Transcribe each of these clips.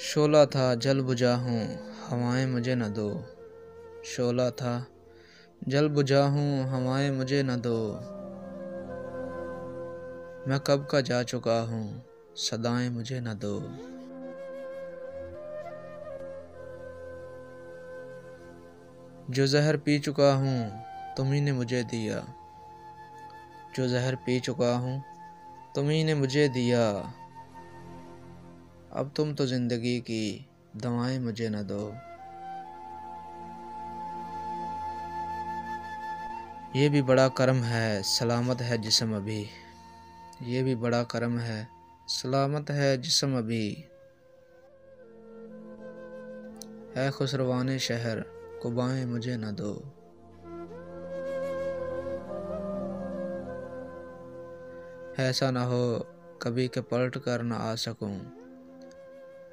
शोला था जल बुझा हूँ हवाएं मुझे न दो। शोला था जल बुझा हूँ हवाएं मुझे न दो। मैं कब का जा चुका हूँ सदाएं मुझे न दो। जो जहर पी चुका हूँ तुम्ही ने मुझे दिया। जो जहर पी चुका हूँ तुम्ही ने मुझे दिया। अब तुम तो जिंदगी की दवाएं मुझे न दो। ये भी बड़ा करम है सलामत है जिस्म अभी। ये भी बड़ा करम है सलामत है जिस्म अभी। है खुसरवाने शहर कुबाएं मुझे न दो। ऐसा न हो कभी के पलट कर न आ सकूं।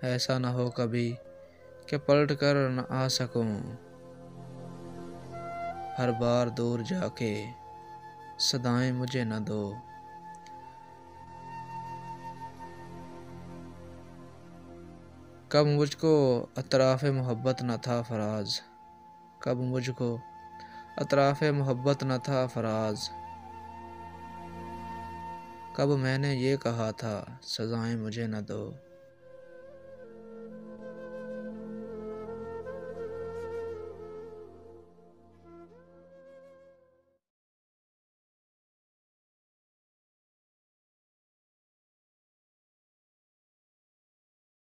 ऐसा न हो कभी के पलट कर न आ सकूं। हर बार दूर जाके सदाएं मुझे न दो। कब मुझको अतराफ़े मोहब्बत न था फराज। कब मुझको अतराफ़े मोहब्बत न था फराज। कब मैंने ये कहा था सजाएं मुझे न दो।